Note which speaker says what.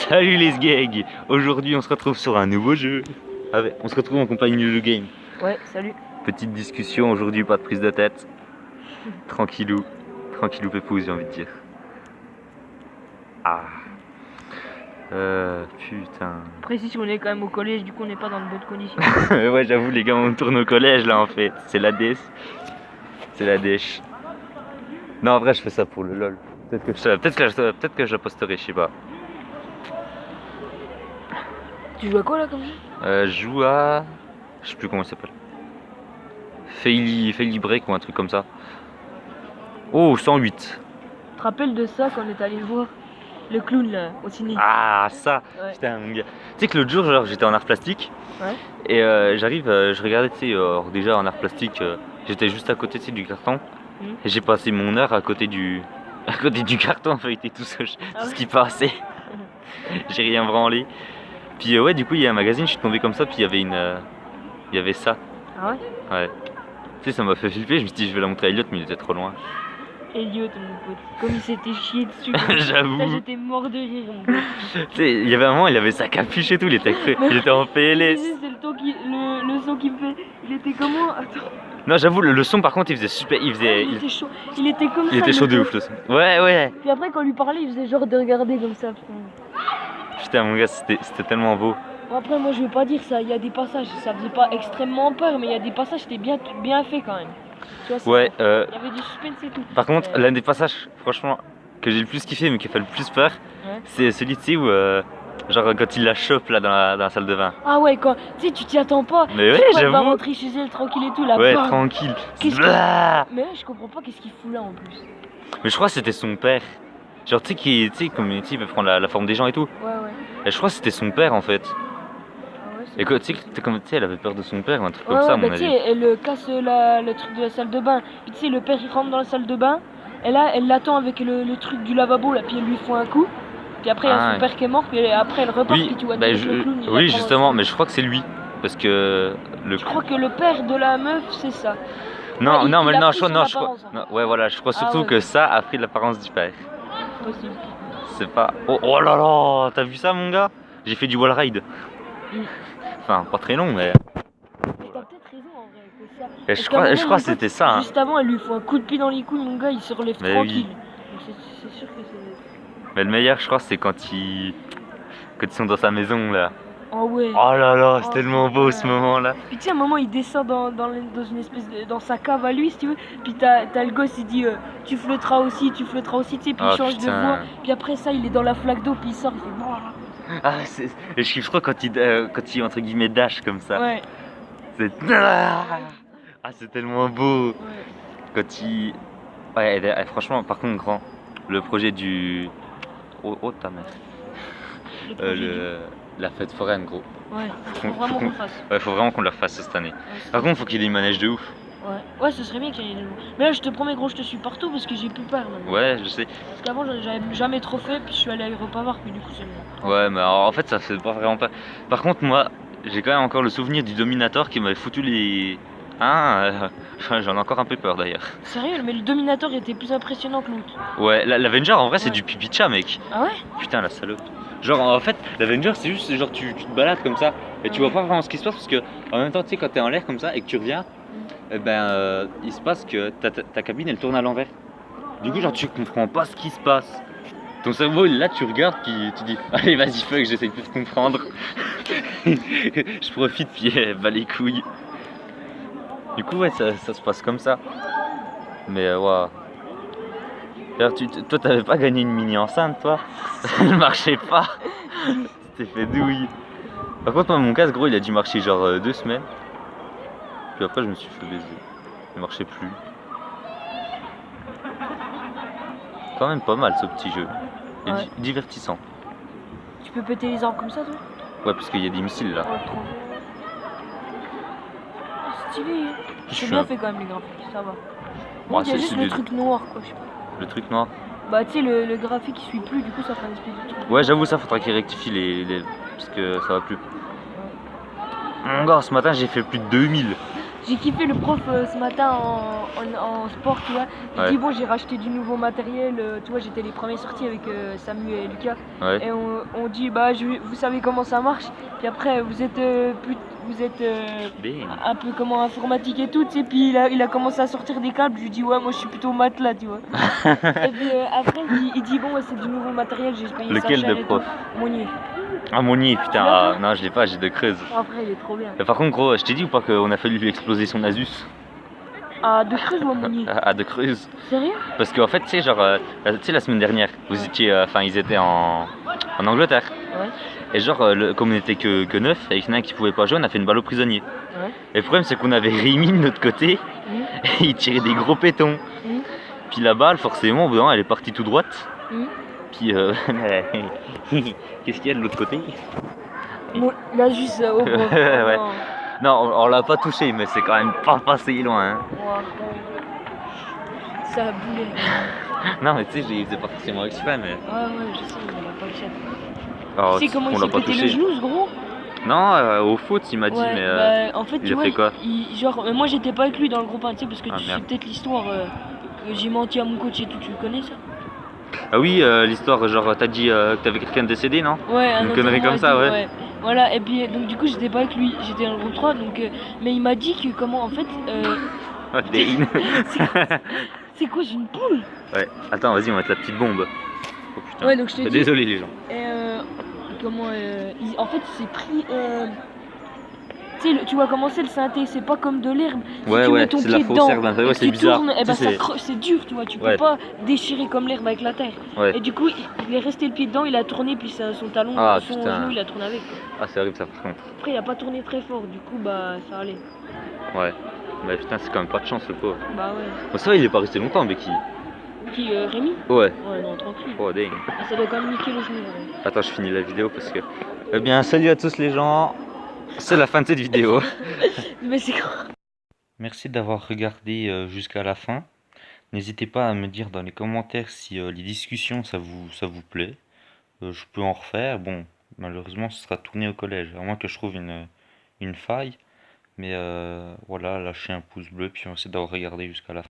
Speaker 1: Salut les sgegs. Aujourd'hui on se retrouve sur un nouveau jeu. On se retrouve en compagnie de Le Game.
Speaker 2: Ouais, salut.
Speaker 1: Petite discussion aujourd'hui, pas de prise de tête. Tranquillou. Tranquillou pépouze, j'ai envie de dire. Ah. Putain.
Speaker 2: Précise qu'on est quand même au collège, du coup on n'est pas dans de bonnes conditions.
Speaker 1: Ouais, j'avoue les gars, on tourne au collège là en fait. C'est la dèche. C'est la dèche. Non, en vrai je fais ça pour le lol. Peut-être que je la posterai, je sais pas.
Speaker 2: Tu joues à quoi là comme jeu?
Speaker 1: Je joue à... Je sais plus comment il s'appelle. Faily Break ou un truc comme ça. Oh, 108.
Speaker 2: Tu te rappelles de ça quand on est allé le voir? Le clown là, au ciné.
Speaker 1: Ah, ça.
Speaker 2: Ouais.
Speaker 1: Putain, mon gars. Tu sais que l'autre jour, genre, j'étais en art plastique.
Speaker 2: Ouais.
Speaker 1: Et j'arrive, je regardais, tu sais, déjà en art plastique, j'étais juste à côté, tu sais, du carton. Et j'ai passé mon heure à côté du carton, en feuilleté tout ce qui passait. J'ai rien branlé. Puis ouais, du coup, il y a un magazine, je suis tombé comme ça, puis il y avait ça.
Speaker 2: Ah ouais?
Speaker 1: Ouais. Tu sais, ça m'a fait flipper, je me suis dit, je vais la montrer à Elliot, mais il était trop loin.
Speaker 2: Elliot, mon pote. Comme il s'était chié dessus.
Speaker 1: J'avoue.
Speaker 2: Là, j'étais mort de rire, mon pote.
Speaker 1: Tu sais, il y avait un moment, il avait sa capuche et tout, il était en PLS.
Speaker 2: C'est le son qu'il me fait. Il était comment? Attends.
Speaker 1: Non, j'avoue, le son par contre, il faisait super.
Speaker 2: Il était chaud. Il était comme ça.
Speaker 1: Il était chaud de ouf le son. Ouais, ouais.
Speaker 2: Puis après, quand on lui parlait, il faisait genre de regarder comme ça.
Speaker 1: Putain, mon gars, c'était tellement beau.
Speaker 2: Bon, après, moi, je vais pas dire ça. Il y a des passages, ça faisait pas extrêmement peur, mais il y a des passages, c'était bien fait quand même. Tu vois,
Speaker 1: ouais,
Speaker 2: il y avait du suspense et tout.
Speaker 1: Par contre, l'un des passages, franchement, que j'ai le plus kiffé, mais qui fait le plus peur,
Speaker 2: ouais.
Speaker 1: C'est celui, tu sais, où. Genre quand il la chope là dans la salle de bain.
Speaker 2: Ah ouais, quand tu sais, tu t'y attends pas.
Speaker 1: Mais ouais, j'avoue.
Speaker 2: Elle va rentrer chez elle tranquille et tout là.
Speaker 1: Ouais,
Speaker 2: bam.
Speaker 1: tranquille.
Speaker 2: Mais là, je comprends pas qu'est-ce qu'il fout là en plus.
Speaker 1: Mais je crois que c'était son père. Genre, tu sais, comme il peut prendre la forme des gens et tout.
Speaker 2: Ouais, ouais.
Speaker 1: Et je crois que c'était son père en fait.
Speaker 2: Ah ouais,
Speaker 1: et tu sais, elle avait peur de son père ou un truc
Speaker 2: ouais,
Speaker 1: comme ça, à
Speaker 2: bah,
Speaker 1: mon
Speaker 2: tu
Speaker 1: avis.
Speaker 2: sais, elle casse le truc de la salle de bain. Puis tu sais, le père il rentre dans la salle de bain. Et là, elle l'attend avec le truc du lavabo là. Puis elle lui fait un coup. Puis après, il y a son père qui est mort. Puis après, elle repart.
Speaker 1: Oui,
Speaker 2: puis tu vois
Speaker 1: bah,
Speaker 2: le clown.
Speaker 1: Oui, justement, mais je crois que c'est lui. Parce que.
Speaker 2: Je crois que le père de la meuf, c'est ça.
Speaker 1: Non,
Speaker 2: ouais,
Speaker 1: non, mais non, je
Speaker 2: crois.
Speaker 1: Non, ouais, voilà, je crois surtout que ça a pris l'apparence du père.
Speaker 2: Possible.
Speaker 1: C'est pas. Oh là là, t'as vu ça, mon gars? J'ai fait du wall ride. Enfin, pas très long, mais.
Speaker 2: T'as peut-être raison en vrai.
Speaker 1: Et je crois que c'était ça.
Speaker 2: Juste avant, elle lui faut un coup de pied dans les couilles, mon gars, il se relève
Speaker 1: mais
Speaker 2: tranquille.
Speaker 1: Oui.
Speaker 2: C'est sûr que c'est.
Speaker 1: Mais le meilleur, je crois, c'est quand ils sont dans sa maison là.
Speaker 2: Oh ouais.
Speaker 1: Oh là là, c'est tellement beau ce moment là.
Speaker 2: Puis tu sais, à un moment, il descend dans une espèce dans sa cave à lui, si tu veux. Puis t'as le gosse, il dit tu flotteras aussi, tu sais. Puis il change de voix. Puis après ça, il est dans la flaque d'eau, puis il sort, il fait voilà.
Speaker 1: Ah, et je kiffe trop quand il entre guillemets dash comme ça.
Speaker 2: Ouais.
Speaker 1: C'est tellement beau.
Speaker 2: Ouais.
Speaker 1: Quand il. Ouais, franchement, par contre, grand. Le projet du. Oh ta mère. La fête foraine, gros.
Speaker 2: Ouais, faut vraiment qu'on le fasse.
Speaker 1: Ouais, faut vraiment qu'on le refasse cette année.
Speaker 2: Ouais,
Speaker 1: par contre, faut qu'il y ait une manège de ouf.
Speaker 2: Ouais, ce serait bien qu'il y ait des loups. Mais là, je te promets, gros, je te suis partout parce que j'ai plus peur maintenant.
Speaker 1: Ouais, je sais.
Speaker 2: Parce qu'avant, j'avais jamais trop fait, puis je suis allé à Europa Park, puis du coup, c'est bon.
Speaker 1: Ouais, mais alors, en fait, ça fait pas vraiment peur. Par contre, moi, j'ai quand même encore le souvenir du Dominator qui m'avait foutu les. J'en ai encore un peu peur d'ailleurs.
Speaker 2: Sérieux, mais le Dominator était plus impressionnant que l'autre.
Speaker 1: Ouais, l'Avenger en vrai, c'est du pipi de chat, mec.
Speaker 2: Ah ouais?
Speaker 1: Putain, la salope. Genre, en fait, l'Avenger, c'est juste genre tu te balades comme ça et tu vois pas vraiment ce qui se passe parce que en même temps, tu sais, quand t'es en l'air comme ça et que tu reviens, il se passe que ta cabine elle tourne à l'envers. Du coup, genre, tu comprends pas ce qui se passe. Ton cerveau, là, tu regardes, puis tu dis allez, vas-y, fuck, j'essaye plus de comprendre. Je profite, puis bah les couilles. Du coup, ouais, ça se passe comme ça. Mais waouh. D'ailleurs, toi, t'avais pas gagné une mini enceinte, toi? Elle marchait pas. Tu t'es fait douille. Par contre, moi, mon casque, gros, il a dû marcher genre 2 semaines. Puis après, je me suis fait baiser. Il marchait plus. Quand même pas mal ce petit jeu. Il est divertissant.
Speaker 2: Tu peux péter les arbres comme ça, toi?
Speaker 1: Ouais, parce qu'il y a des missiles là.
Speaker 2: Oh, trop. Stylé. C'est bien fait quand même les graphiques, ça va. Bon, il y a juste le truc noir, quoi, je sais pas.
Speaker 1: Le truc noir?
Speaker 2: Bah, tu sais, le graphique il suit plus, du coup, ça fait une espèce de truc.
Speaker 1: Ouais, j'avoue, ça faudra qu'il rectifie parce que ça va plus. Mon gars, ce matin, j'ai fait plus de 2000.
Speaker 2: J'ai kiffé le prof ce matin en sport, tu vois. Il
Speaker 1: Ouais.
Speaker 2: dit bon, j'ai racheté du nouveau matériel, tu vois, j'étais les premiers sortis avec Samuel et Lucas.
Speaker 1: Ouais.
Speaker 2: Et on dit bah vous savez comment ça marche. Puis après vous êtes
Speaker 1: Bien.
Speaker 2: un peu comment informatique et tout, tu sais. Puis il a commencé à sortir des câbles. Je lui dis ouais, moi je suis plutôt maths là, tu vois. Et puis après il dit bon ouais, c'est du nouveau matériel, j'ai payé
Speaker 1: Lequel
Speaker 2: ça cher
Speaker 1: de
Speaker 2: et
Speaker 1: prof?
Speaker 2: tout. Monnier.
Speaker 1: Ah, Monier, putain.
Speaker 2: Tu l'as, toi?
Speaker 1: Ah, non, je l'ai pas, j'ai de Creuse.
Speaker 2: Après il est trop bien.
Speaker 1: Mais par contre, gros, je t'ai dit ou pas qu'on a fallu lui exploser son Asus
Speaker 2: Ah, de Creuse ou à Monnier?
Speaker 1: à De Creuse?
Speaker 2: Sérieux?
Speaker 1: Parce qu'en fait, tu sais, genre, tu sais, la semaine dernière, vous étiez, enfin, ils étaient en Angleterre.
Speaker 2: Ouais.
Speaker 1: Et genre, comme on était que 9, et qu'il y en a un qui pouvait pas jouer, on a fait une balle aux prisonniers.
Speaker 2: Ouais.
Speaker 1: Et le problème, c'est qu'on avait Rémi de notre côté, et il tirait des gros pétons. Puis la balle, forcément, au bout d'un moment, elle est partie tout droite. Puis, qu'est-ce qu'il y a de l'autre côté?
Speaker 2: Bon, là, juste au bord.
Speaker 1: Ouais.
Speaker 2: Non.
Speaker 1: Non, on l'a pas touché, mais c'est quand même pas passé loin. Hein.
Speaker 2: Ouais. Ça a boulé.
Speaker 1: Non, mais tu sais, il faisait pas forcément exprès, mais.
Speaker 2: Ouais, je sais, il a pas le chat.
Speaker 1: Oh,
Speaker 2: Tu sais comment il
Speaker 1: on
Speaker 2: s'est
Speaker 1: l'a pas
Speaker 2: pété
Speaker 1: touché.
Speaker 2: le genou, ce gros?
Speaker 1: Non, au foot, il m'a dit,
Speaker 2: Ouais,
Speaker 1: mais.
Speaker 2: bah, en fait,
Speaker 1: il
Speaker 2: tu
Speaker 1: a
Speaker 2: vois,
Speaker 1: fait quoi?
Speaker 2: genre, moi j'étais pas avec lui dans le groupe, hein, tu sais, parce que
Speaker 1: Ah,
Speaker 2: tu sais
Speaker 1: merde.
Speaker 2: peut-être l'histoire que j'ai menti à mon coach et tout, tu le connais ça?
Speaker 1: Ah oui, l'histoire, genre, t'as dit que t'avais quelqu'un de décédé, non?
Speaker 2: Ouais,
Speaker 1: Une connerie comme ça, ouais.
Speaker 2: Voilà, et puis donc du coup j'étais pas avec lui, j'étais dans le groupe 3, donc, mais il m'a dit que comment en fait.
Speaker 1: Oh, Dane.
Speaker 2: C'est quoi, j'ai une poule?
Speaker 1: Ouais, attends, vas-y, on va mettre la petite bombe. Oh putain.
Speaker 2: Ouais, donc je te dis.
Speaker 1: Désolé, les gens.
Speaker 2: Et comment en fait il s'est pris tu sais tu vois comment c'est le synthé, c'est pas comme de l'herbe. Si
Speaker 1: Ouais,
Speaker 2: tu
Speaker 1: ouais,
Speaker 2: mets ton
Speaker 1: c'est de la
Speaker 2: pied
Speaker 1: fausse
Speaker 2: dedans
Speaker 1: herbe, ouais,
Speaker 2: et
Speaker 1: c'est
Speaker 2: tu
Speaker 1: bizarre.
Speaker 2: tournes, et ben
Speaker 1: Tu sais,
Speaker 2: c'est dur, tu vois, tu peux
Speaker 1: Ouais.
Speaker 2: pas déchirer comme l'herbe avec la terre.
Speaker 1: Ouais.
Speaker 2: Et du coup il est resté le pied dedans, il a tourné, puis son talon,
Speaker 1: Ah,
Speaker 2: son
Speaker 1: putain.
Speaker 2: genou il a tourné avec.
Speaker 1: Ah, c'est horrible ça, par contre.
Speaker 2: Après il a pas tourné très fort, du coup bah ça allait.
Speaker 1: Ouais. Mais putain, c'est quand même pas de chance, le pauvre.
Speaker 2: Bah ouais.
Speaker 1: Bon, ça va, il est pas resté longtemps, Becky.
Speaker 2: Qui Rémi?
Speaker 1: Ouais.
Speaker 2: Ouais, non, tranquille.
Speaker 1: Oh, dang.
Speaker 2: Ah, ça doit quand même niquer le genou. Ouais.
Speaker 1: Attends, je finis la vidéo parce que. Eh bien, salut à tous les gens. C'est la fin de cette vidéo.
Speaker 2: Mais c'est quoi?
Speaker 1: Merci d'avoir regardé jusqu'à la fin. N'hésitez pas à me dire dans les commentaires si les discussions ça vous plaît. Je peux en refaire. Bon, malheureusement, ce sera tourné au collège, à moins que je trouve une faille. Mais voilà, lâchez un pouce bleu, puis on essaie d'avoir regardé jusqu'à la fin.